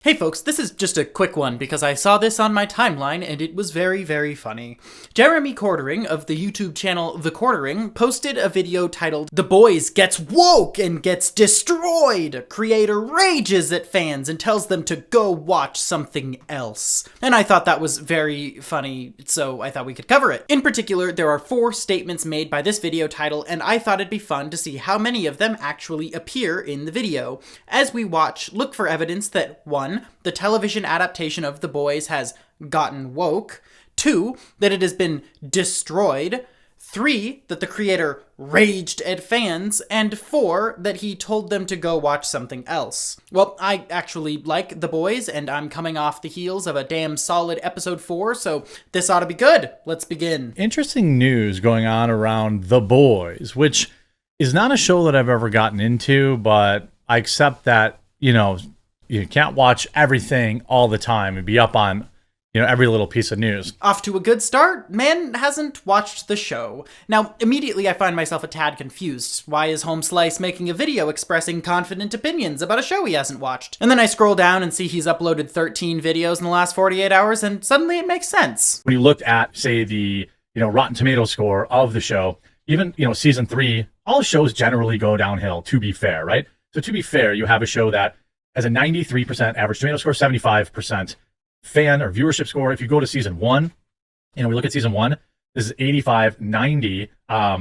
Hey folks, this is just a quick one because I saw this on my timeline and it was very, very funny. Jeremy Quartering of the YouTube channel The Quartering posted a video titled "The Boys Gets Woke and Gets Destroyed! Creator rages at fans and tells them to go watch something else." And I thought that was very funny, so I thought we could cover it. In particular, there are 4 statements made by this video title, and I thought it'd be fun to see how many of them actually appear in the video. As we watch, look for evidence that 1. The television adaptation of The Boys has gotten woke. 2. That it has been destroyed. 3. That the creator raged at fans. And 4. That he told them to go watch something else. Well, I actually like The Boys, and I'm coming off the heels of a damn solid episode 4, so this ought to be good. Let's begin. Interesting news going on around The Boys, which is not a show that I've ever gotten into, but I accept that, you can't watch everything all the time and be up on, every little piece of news. Off to a good start. Man hasn't watched the show. Now, immediately I find myself a tad confused. Why is Home Slice making a video expressing confident opinions about a show he hasn't watched? And then I scroll down and see he's uploaded 13 videos in the last 48 hours, and suddenly it makes sense. When you look at, say, the, Rotten Tomato score of the show, even, season 3, all shows generally go downhill, to be fair, right? So to be fair, you have a show that has a 93% average tomato score, 75% fan or viewership score. If you go to season 1, we look at season 1, this is 85-90.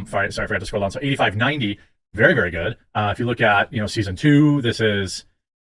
Sorry, I forgot to scroll down. So 85-90, very, very good. If you look at, season 2, this is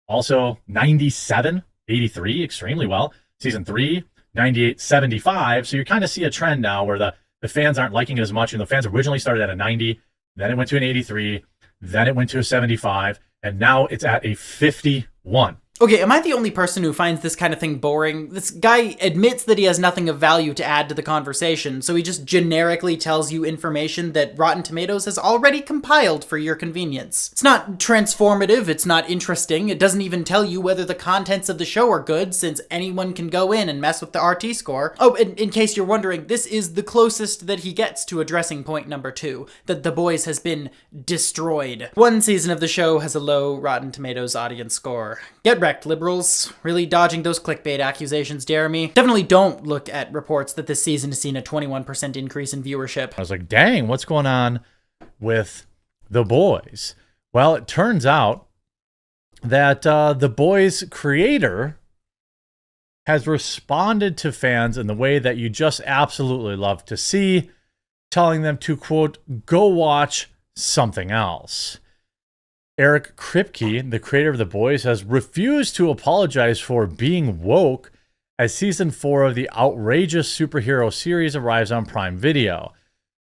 also 97-83, extremely well. Season 3, 98-75. So you kind of see a trend now where the fans aren't liking it as much. And the fans originally started at a 90, then it went to an 83, then it went to a 75, and now it's at a 51. Okay, am I the only person who finds this kind of thing boring? This guy admits that he has nothing of value to add to the conversation, so he just generically tells you information that Rotten Tomatoes has already compiled for your convenience. It's not transformative, it's not interesting, it doesn't even tell you whether the contents of the show are good, since anyone can go in and mess with the RT score. Oh, and in case you're wondering, this is the closest that he gets to addressing point number 2, that The Boys has been destroyed. One season of the show has a low Rotten Tomatoes audience score. Get wrecked, liberals. Really dodging those clickbait accusations, Jeremy. Definitely don't look at reports that this season has seen a 21% increase in viewership. I was like, dang, what's going on with The Boys? Well, it turns out that The Boys creator has responded to fans in the way that you just absolutely love to see, telling them to, quote, go watch something else. Eric Kripke, the creator of The Boys, has refused to apologize for being woke as season 4 of the outrageous superhero series arrives on Prime Video,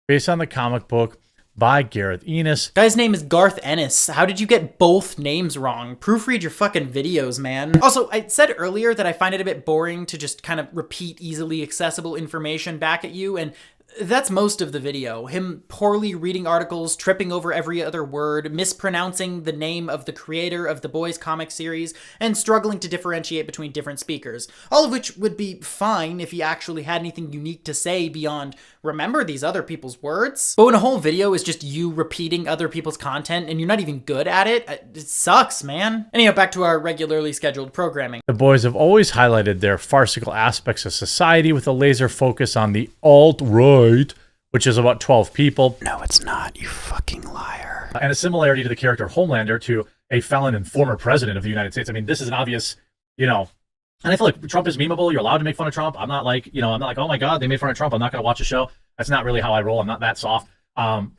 based on the comic book by Gareth Ennis. Guy's name is Garth Ennis. How did you get both names wrong? Proofread your fucking videos, man. Also, I said earlier that I find it a bit boring to just kind of repeat easily accessible information back at you, and that's most of the video. Him poorly reading articles, tripping over every other word, mispronouncing the name of the creator of the Boys comic series, and struggling to differentiate between different speakers. All of which would be fine if he actually had anything unique to say beyond, remember these other people's words? But when a whole video is just you repeating other people's content and you're not even good at it, it sucks, man. Anyhow, back to our regularly scheduled programming. The Boys have always highlighted their farcical aspects of society with a laser focus on the alt-right, which is about 12 people. No, it's not, you fucking liar. And a similarity to the character Homelander to a felon and former president of the United States. I mean, this is an obvious, and I feel like Trump is memeable. You're allowed to make fun of Trump. I'm not like, oh my God, they made fun of Trump, I'm not going to watch a show. That's not really how I roll. I'm not that soft.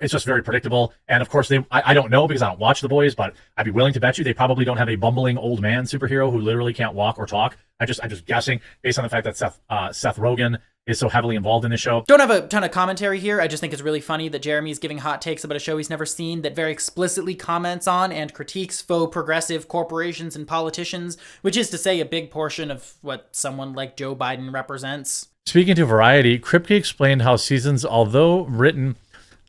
It's just very predictable. And of course, I don't know because I don't watch The Boys, but I'd be willing to bet you they probably don't have a bumbling old man superhero who literally can't walk or talk. I'm just guessing based on the fact that Seth Rogen is so heavily involved in the show. Don't have a ton of commentary here. I just think it's really funny that Jeremy's giving hot takes about a show he's never seen that very explicitly comments on and critiques faux progressive corporations and politicians, which is to say a big portion of what someone like Joe Biden represents. Speaking to Variety, Kripke explained how seasons, although written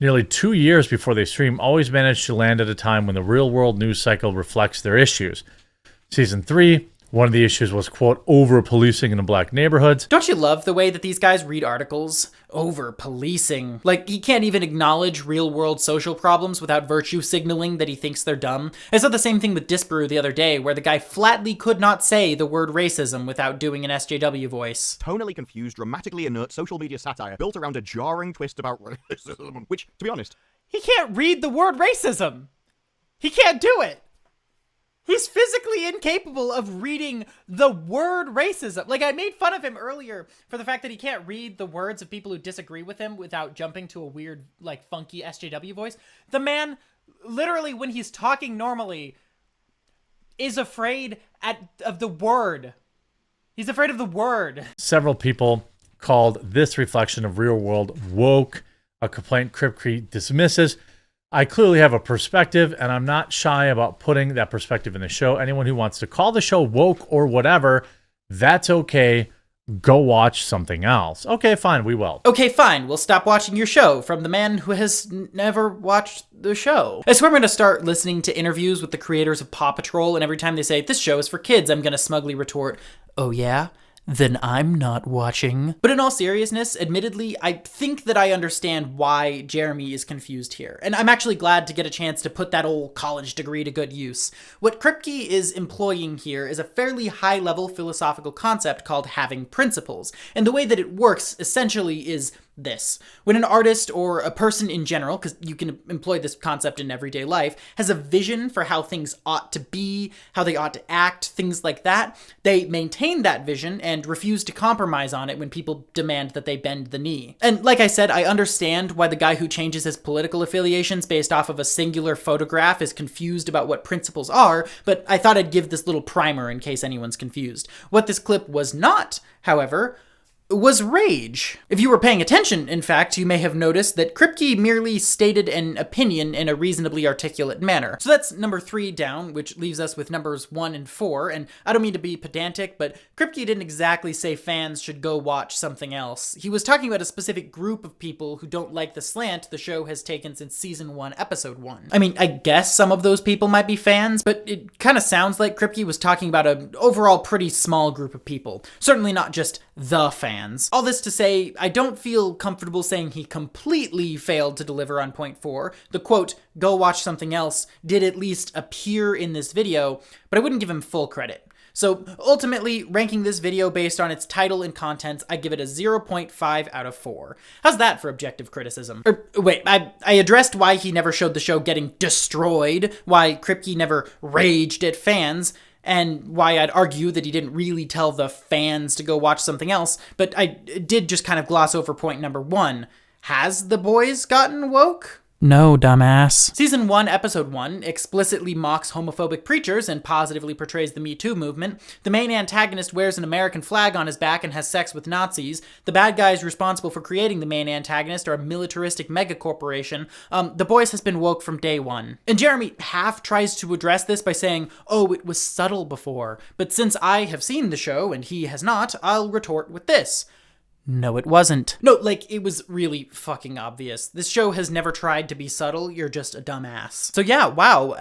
nearly 2 years before they stream, always manage to land at a time when the real-world news cycle reflects their issues. Season 3 One of the issues was, quote, over-policing in the black neighborhoods. Don't you love the way that these guys read articles? Over-policing. Like, he can't even acknowledge real-world social problems without virtue signaling that he thinks they're dumb. I saw the same thing with Disparu the other day, where the guy flatly could not say the word racism without doing an SJW voice. Tonally confused, dramatically inert social media satire built around a jarring twist about racism, which, to be honest... He can't read the word racism! He can't do it! He's physically incapable of reading the word racism. Like, I made fun of him earlier for the fact that he can't read the words of people who disagree with him without jumping to a weird, like, funky SJW voice. The man, literally, when he's talking normally, is afraid of the word. He's afraid of the word. Several people called this reflection of real world woke, a complaint Kripke dismisses. I clearly have a perspective, and I'm not shy about putting that perspective in the show. Anyone who wants to call the show woke or whatever, that's okay. Go watch something else. Okay, fine, we will. Okay, fine, we'll stop watching your show from the man who has never watched the show. I swear I'm going to start listening to interviews with the creators of Paw Patrol, and every time they say, this show is for kids, I'm going to smugly retort, oh yeah? Then I'm not watching. But in all seriousness, admittedly, I think that I understand why Jeremy is confused here. And I'm actually glad to get a chance to put that old college degree to good use. What Kripke is employing here is a fairly high-level philosophical concept called having principles. And the way that it works, essentially, is this. When an artist or a person in general, because you can employ this concept in everyday life, has a vision for how things ought to be, how they ought to act, things like that, they maintain that vision and refuse to compromise on it when people demand that they bend the knee. And like I said, I understand why the guy who changes his political affiliations based off of a singular photograph is confused about what principles are, but I thought I'd give this little primer in case anyone's confused. What this clip was not, however, was rage. If you were paying attention, in fact, you may have noticed that Kripke merely stated an opinion in a reasonably articulate manner. So that's number 3 down, which leaves us with numbers 1 and 4, and I don't mean to be pedantic, but Kripke didn't exactly say fans should go watch something else. He was talking about a specific group of people who don't like the slant the show has taken since season 1, episode 1. I mean, I guess some of those people might be fans, but it kind of sounds like Kripke was talking about an overall pretty small group of people. Certainly not just the fans. All this to say, I don't feel comfortable saying he completely failed to deliver on point 4. The quote, go watch something else, did at least appear in this video, but I wouldn't give him full credit. So ultimately, ranking this video based on its title and contents, I give it a 0.5 out of 4. How's that for objective criticism? Wait, I addressed why he never showed the show getting destroyed, why Kripke never raged at fans, and why I'd argue that he didn't really tell the fans to go watch something else, but I did just kind of gloss over point number 1. Has the boys gotten woke? No, dumbass. Season 1, Episode 1 explicitly mocks homophobic preachers and positively portrays the Me Too movement. The main antagonist wears an American flag on his back and has sex with Nazis. The bad guys responsible for creating the main antagonist are a militaristic megacorporation. The Boys has been woke from day one. And Jeremy half tries to address this by saying, oh, it was subtle before. But since I have seen the show and he has not, I'll retort with this. No, it wasn't. No, like, it was really fucking obvious. This show has never tried to be subtle. You're just a dumbass. So yeah, wow,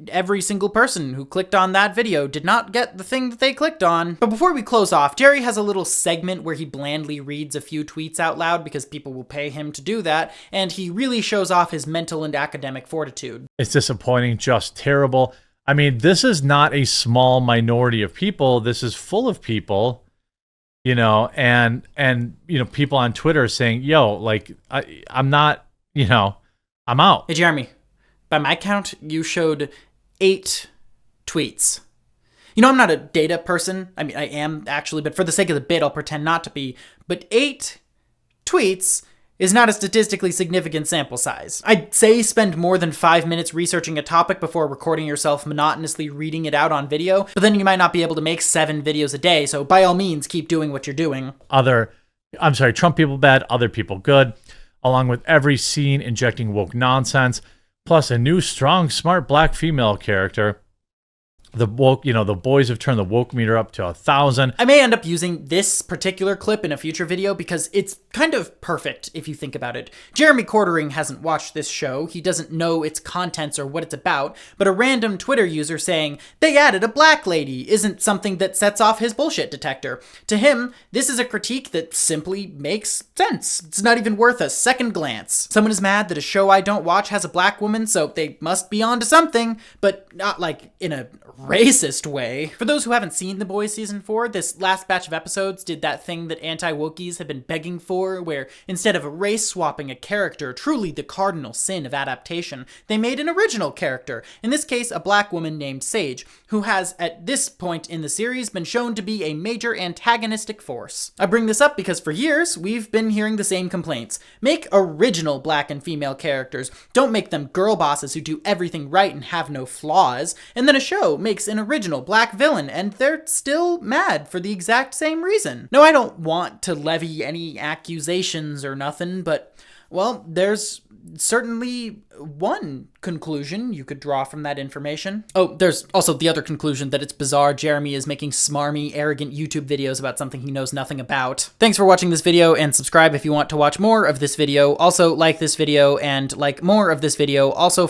every single person who clicked on that video did not get the thing that they clicked on. But before we close off, Jerry has a little segment where he blandly reads a few tweets out loud because people will pay him to do that, and he really shows off his mental and academic fortitude. It's disappointing, just terrible. I mean, this is not a small minority of people. This is full of people. You know, and you know, people on Twitter saying, yo, like, I'm not, you know, I'm out. Hey, Jeremy, by my count, you showed 8 tweets. You know, I'm not a data person. I mean, I am actually, but for the sake of the bit, I'll pretend not to be. But 8 tweets is not a statistically significant sample size. I'd say spend more than 5 minutes researching a topic before recording yourself monotonously reading it out on video, but then you might not be able to make 7 videos a day, so by all means, keep doing what you're doing. Trump people bad, other people good, along with every scene injecting woke nonsense, plus a new, strong, smart black female character. the boys have turned the woke meter up to 1,000. I may end up using this particular clip in a future video because it's kind of perfect if you think about it. Jeremy Quartering hasn't watched this show, he doesn't know its contents or what it's about, but a random Twitter user saying, "They added a black lady," isn't something that sets off his bullshit detector. To him, this is a critique that simply makes sense. It's not even worth a second glance. Someone is mad that a show I don't watch has a black woman, so they must be onto something, but not like in a racist way. For those who haven't seen The Boys Season 4, this last batch of episodes did that thing that anti-wokies have been begging for, where instead of race-swapping a character, truly the cardinal sin of adaptation, they made an original character, in this case a black woman named Sage, who has, at this point in the series, been shown to be a major antagonistic force. I bring this up because for years, we've been hearing the same complaints. Make original black and female characters, don't make them girl bosses who do everything right and have no flaws, and then a show makes an original black villain, and they're still mad for the exact same reason. No, I don't want to levy any accusations or nothing, but, well, there's certainly one conclusion you could draw from that information. Oh, there's also the other conclusion that it's bizarre Jeremy is making smarmy, arrogant YouTube videos about something he knows nothing about. Thanks for watching this video, and subscribe if you want to watch more of this video. Also, like this video and like more of this video. Also,